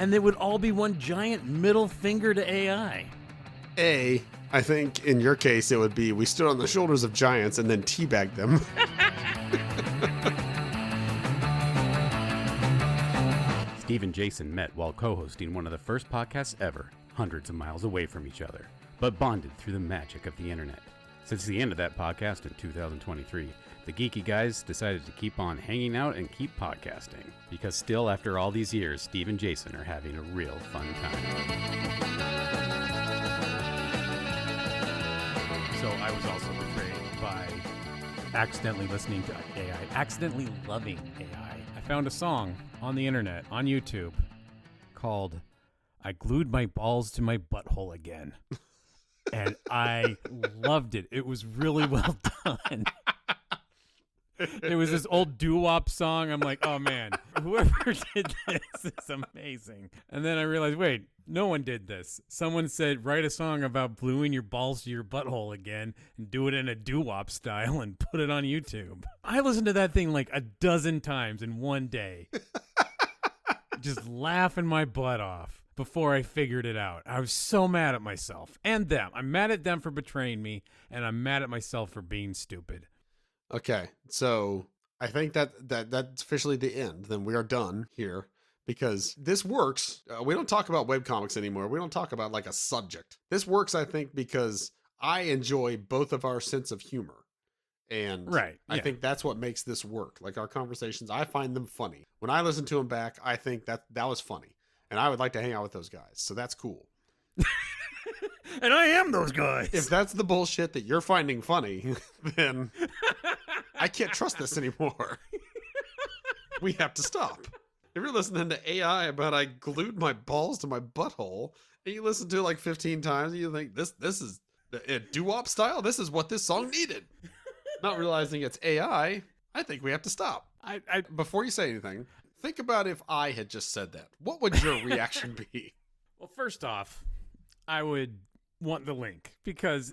and they would all be one giant middle finger to AI. I think in your case it would be we stood on the shoulders of giants and then teabagged them. Steve and Jason met while co-hosting one of the first podcasts ever, hundreds of miles away from each other, but bonded through the magic of the internet. Since the end of that podcast in 2023, the geeky guys decided to keep on hanging out and keep podcasting, because still after all these years, Steve and Jason are having a real fun time. So I was also betrayed by accidentally listening to AI, accidentally loving AI. I found a song on the internet, on YouTube, called I Glued My Balls to My Butthole Again. And I loved it. It was really well done. It was this old doo-wop song. I'm like, oh man, whoever did this is amazing. And then I realized, wait, no one did this. Someone said, write a song about gluing your balls to your butthole again and do it in a doo-wop style and put it on YouTube. I listened to that thing like a dozen times in one day. Just laughing my butt off before I figured it out. I was so mad at myself and them. I'm mad at them for betraying me, and I'm mad at myself for being stupid. Okay, so I think that's officially the end. Then we are done here because this works. We don't talk about webcomics anymore. We don't talk about like a subject. This works, I think, because I enjoy both of our sense of humor. And right, yeah. I think that's what makes this work. Like our conversations, I find them funny. When I listen to them back, I think that was funny. And I would like to hang out with those guys. So that's cool. And I am those guys. If that's the bullshit that you're finding funny, then I can't trust this anymore. We have to stop. If you're listening to AI about I glued my balls to my butthole, and you listen to it like 15 times, and you think this is a doo-wop style? This is what this song needed. Not realizing it's AI, I think we have to stop. Before you say anything, think about if I had just said that. What would your reaction be? Well, first off, I would want the link because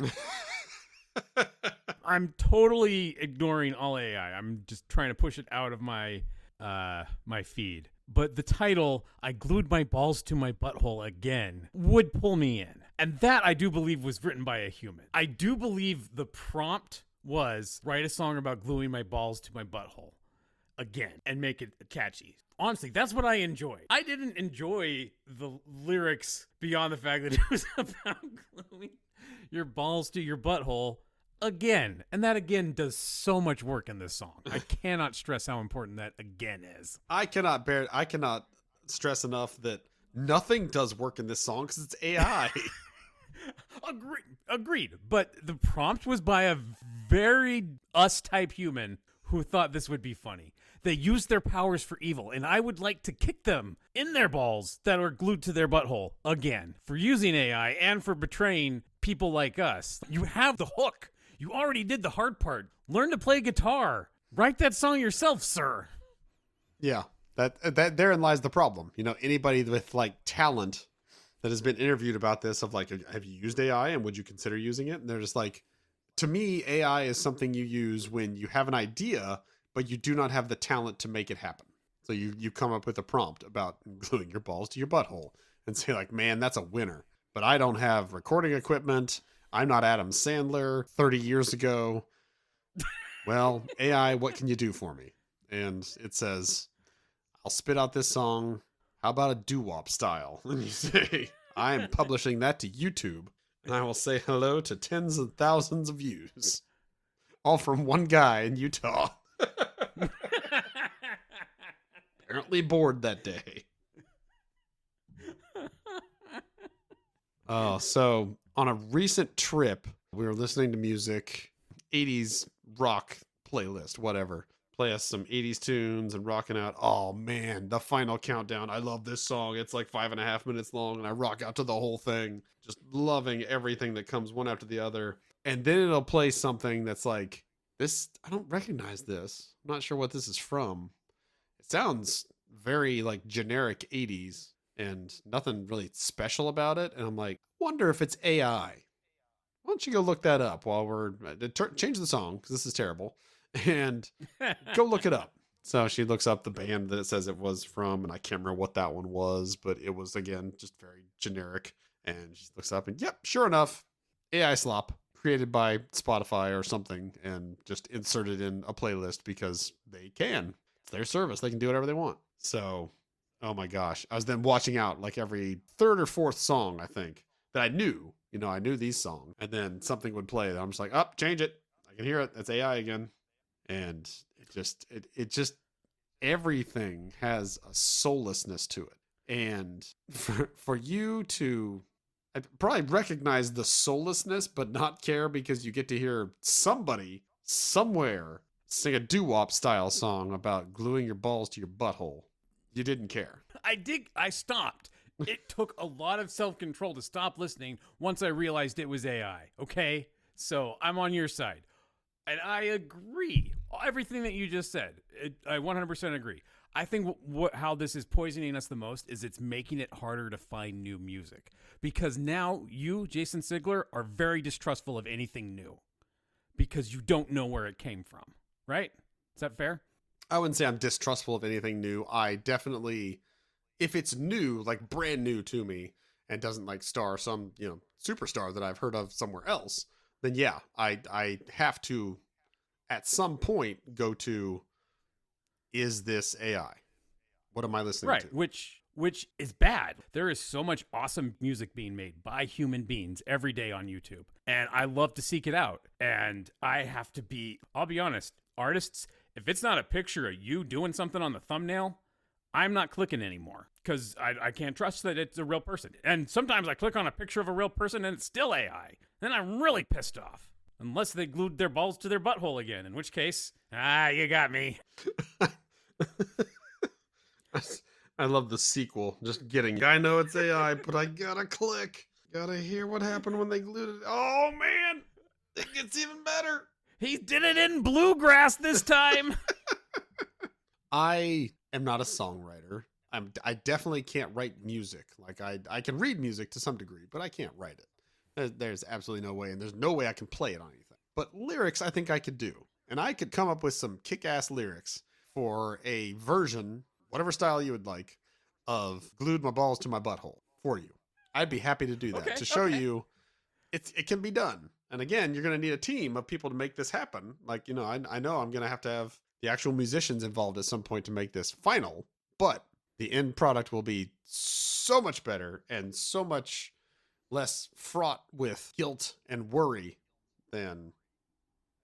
I'm totally ignoring all AI. I'm just trying to push it out of my my feed. But the title, I Glued My Balls to My Butthole Again, would pull me in. And that I do believe was written by a human. I do believe the prompt was write a song about gluing my balls to my butthole again and make it catchy. Honestly, that's what I enjoyed. I didn't enjoy the lyrics beyond the fact that it was about gluing your balls to your butthole again. And that again does so much work in this song. I cannot stress how important that again is. I cannot stress enough that nothing does work in this song because it's AI. Agreed. But the prompt was by a very us-type human who thought this would be funny. They used their powers for evil, and I would like to kick them in their balls that are glued to their butthole again for using AI and for betraying people like us. You have the hook. You already did the hard part. Learn to play guitar. Write that song yourself, sir. Yeah, that therein lies the problem. You know, anybody with like talent that has been interviewed about this of like, have you used AI and would you consider using it? And they're just like, to me, AI is something you use when you have an idea, but you do not have the talent to make it happen. So you come up with a prompt about gluing your balls to your butthole and say like, man, that's a winner. But I don't have recording equipment. I'm not Adam Sandler 30 years ago. Well, AI, what can you do for me? And it says, I'll spit out this song. How about a doo-wop style? And you say, I am publishing that to YouTube, and I will say hello to tens of thousands of views. All from one guy in Utah. Apparently bored that day. Oh, so on a recent trip, we were listening to music, 80s rock playlist, whatever. Play us some 80s tunes and rocking out. Oh man, the final countdown. I love this song. It's like 5.5 minutes long and I rock out to the whole thing. Just loving everything that comes one after the other. And then it'll play something that's like, this, I don't recognize this. I'm not sure what this is from. It sounds very like generic 80s and nothing really special about it. And I'm like, wonder if it's AI. Why don't you go look that up while we're change the song because this is terrible. And go look it up. So she looks up the band that it says it was from, and I can't remember what that one was, but it was, again, just very generic. And she looks up and, yep, sure enough, AI slop created by Spotify or something and just inserted in a playlist because they can. It's their service. They can do whatever they want. So, oh my gosh. I was then watching out like every third or fourth song, I think, that I knew. You know, I knew these songs. And then something would play. And I'm just like, oh, change it. I can hear it. That's AI again. And it just everything has a soullessness to it. And for you to I'd probably recognize the soullessness, but not care because you get to hear somebody somewhere sing a doo-wop style song about gluing your balls to your butthole. You didn't care. I stopped. It took a lot of self-control to stop listening once I realized it was AI. Okay? So I'm on your side. And I agree. Everything that you just said, I 100% agree. I think how this is poisoning us the most is it's making it harder to find new music. Because now you, Jason Sigler, are very distrustful of anything new. Because you don't know where it came from. Right? Is that fair? I wouldn't say I'm distrustful of anything new. I definitely, if it's new, like brand new to me, and doesn't like star some, superstar that I've heard of somewhere else, then yeah, I have to, at some point, go to, is this AI? What am I listening to? Right, which is bad. There is so much awesome music being made by human beings every day on YouTube. And I love to seek it out. And I'll be honest, artists, if it's not a picture of you doing something on the thumbnail, I'm not clicking anymore because I can't trust that it's a real person. And sometimes I click on a picture of a real person and it's still AI. Then I'm really pissed off. Unless they glued their balls to their butthole again, in which case, you got me. I love the sequel. Just getting, I know it's AI, but I gotta click. Gotta hear what happened when they glued it. Oh man, it gets even better. He did it in bluegrass this time. I am not a songwriter. I definitely can't write music. Like I can read music to some degree, but I can't write it. There's absolutely no way, and there's no way I can play it on anything. But lyrics, I think I could do. And I could come up with some kick-ass lyrics for a version, whatever style you would like, of Glued My Balls to My Butthole for you. I'd be happy to do that, to show you it can be done. And again, you're going to need a team of people to make this happen. Like, I know I'm going to have the actual musicians involved at some point to make this final, but the end product will be so much better and so much less fraught with guilt and worry than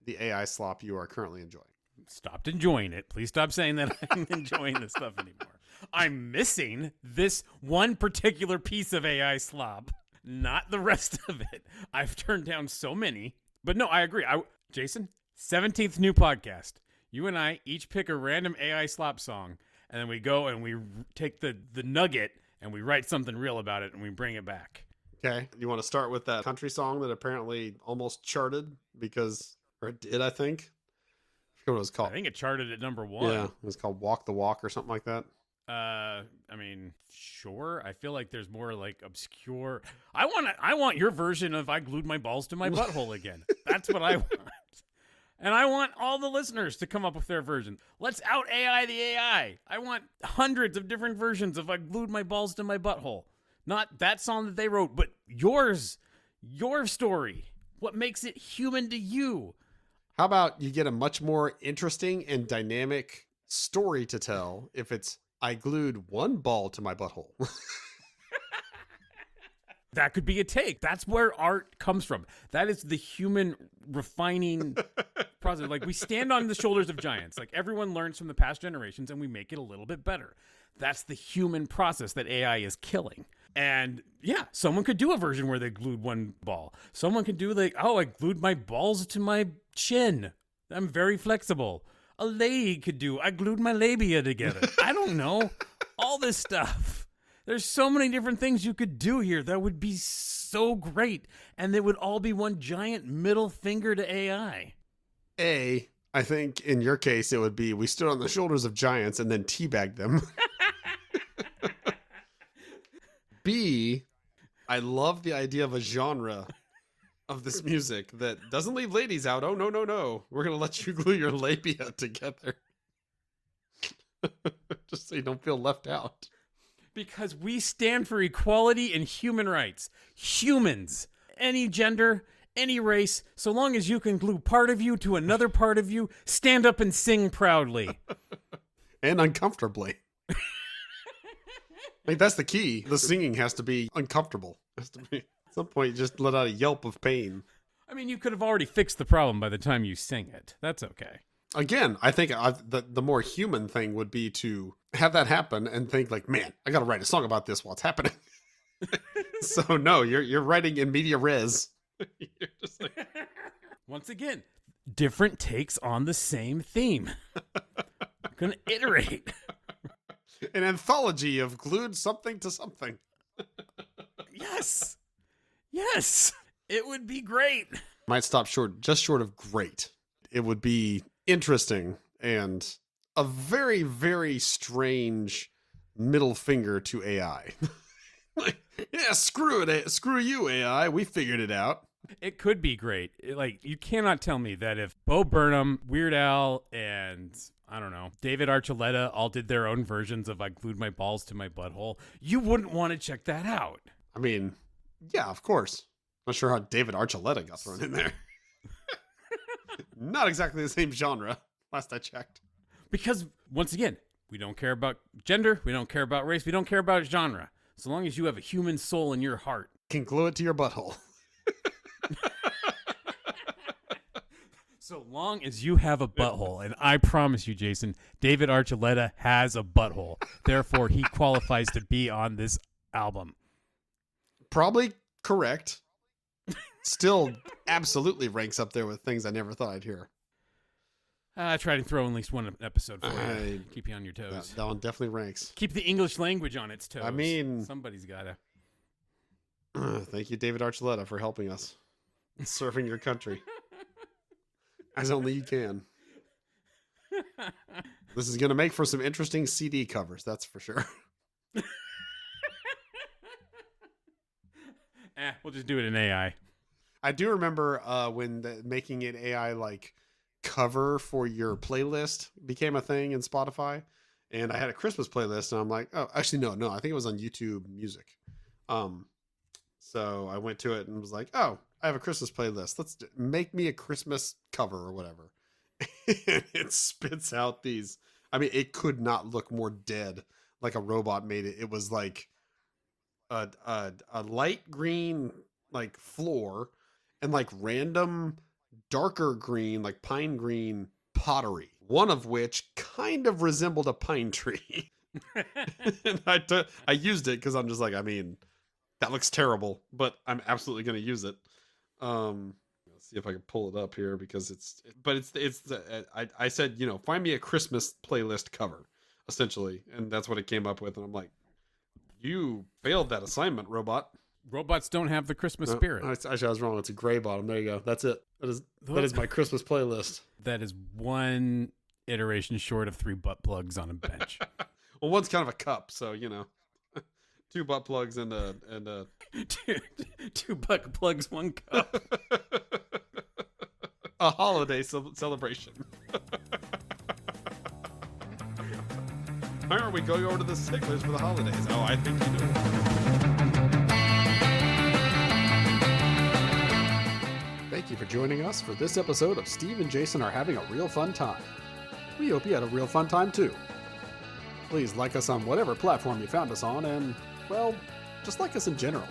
the AI slop you are currently enjoying. Stopped enjoying it. Please stop saying that I'm enjoying this stuff anymore. I'm missing this one particular piece of AI slop, not the rest of it. I've turned down so many. But no, I agree. Jason, 17th new podcast. You and I each pick a random AI slop song, and then we go and we take the nugget and we write something real about it and we bring it back. Okay. You want to start with that country song that apparently almost charted or it did, I think. I forget what it was called. I think it charted at number 1. Yeah. It was called Walk the Walk or something like that. Sure. I feel like there's more like obscure. I want your version of I glued my balls to my butthole again. That's what I want. And I want all the listeners to come up with their version. Let's out AI the AI. I want hundreds of different versions of I glued my balls to my butthole. Not that song that they wrote, but yours. Your story. What makes it human to you? How about you get a much more interesting and dynamic story to tell if it's I glued one ball to my butthole. That could be a take. That's where art comes from. That is the human refining process. Like, we stand on the shoulders of giants. Like, everyone learns from the past generations and we make it a little bit better. That's the human process that AI is killing. And yeah, someone could do a version where they glued one ball. Someone could do I glued my balls to my chin. I'm very flexible. A lady could do, I glued my labia together. I don't know. All this stuff. There's so many different things you could do here that would be so great. And they would all be one giant middle finger to AI. I think in your case, it would be we stood on the shoulders of giants and then teabagged them. B, I love the idea of a genre of this music that doesn't leave ladies out. Oh, no. We're going to let you glue your labia together. Just so you don't feel left out. Because we stand for equality and human rights. Humans, any gender, any race, so long as you can glue part of you to another part of you, stand up and sing proudly. And uncomfortably. Like, that's the key. The singing has to be uncomfortable. It has to be, at some point, just let out a yelp of pain. I mean, you could have already fixed the problem by the time you sing it. That's okay. Again, I think the more human thing would be to have that happen and think like, man, I got to write a song about this while it's happening. So no, you're writing in media res. You're just like... Once again, different takes on the same theme. I'm going to iterate. An anthology of glued something to something. Yes. Yes. It would be great. Might stop just short of great. It would be interesting and a very, very strange middle finger to AI. Like, yeah, screw it. Screw you, AI. We figured it out. It could be great. Like, you cannot tell me that if Bo Burnham, Weird Al, and I don't know, David Archuleta all did their own versions of I Glued My Balls to My Butthole, you wouldn't want to check that out. I mean, yeah, of course. Not sure how David Archuleta got thrown in there. Not exactly the same genre, last I checked. Because, once again, we don't care about gender, we don't care about race, we don't care about genre. So long as you have a human soul in your heart. Can glue it to your butthole. So long as you have a butthole, and I promise you, Jason, David Archuleta has a butthole. Therefore, he qualifies to be on this album. Probably correct. Still absolutely ranks up there with things I never thought I'd hear. I try to throw in at least one episode for you. Keep you on your toes. That one definitely ranks. Keep the English language on its toes. I mean... somebody's got to. Thank you, David Archuleta, for helping us. Serving your country. As only you can. This is going to make for some interesting CD covers, that's for sure. We'll just do it in AI. I do remember when making an AI like cover for your playlist became a thing in Spotify, and I had a Christmas playlist, and I'm like, oh, actually no, I think it was on YouTube Music. So I went to it and was like, oh, I have a Christmas playlist. Let's make me a Christmas cover or whatever. And it spits out these. I mean, it could not look more dead, like a robot made it. It was like a light green like floor and like random darker green, like pine green pottery, one of which kind of resembled a pine tree. And I used it because I'm just like, I mean, that looks terrible, but I'm absolutely going to use it. Let's see if I can pull it up here because I said, you know, find me a Christmas playlist cover, essentially. And that's what it came up with. And I'm like, you failed that assignment, robot. Robots don't have the Christmas spirit. Actually, I was wrong. It's a gray bottom. There you go. That's it. That is my Christmas playlist. That is one iteration short of 3 butt plugs on a bench. Well, one's kind of a cup, so you know, 2 butt plugs and a two butt plugs, 1 cup. A holiday celebration. Why aren't we going over to the Sticklers for the holidays? Oh, I think you know. Thank you for joining us for this episode of Steve and Jason Are Having a Real Fun Time. We hope you had a real fun time too. Please like us on whatever platform you found us on, and, well, just like us in general.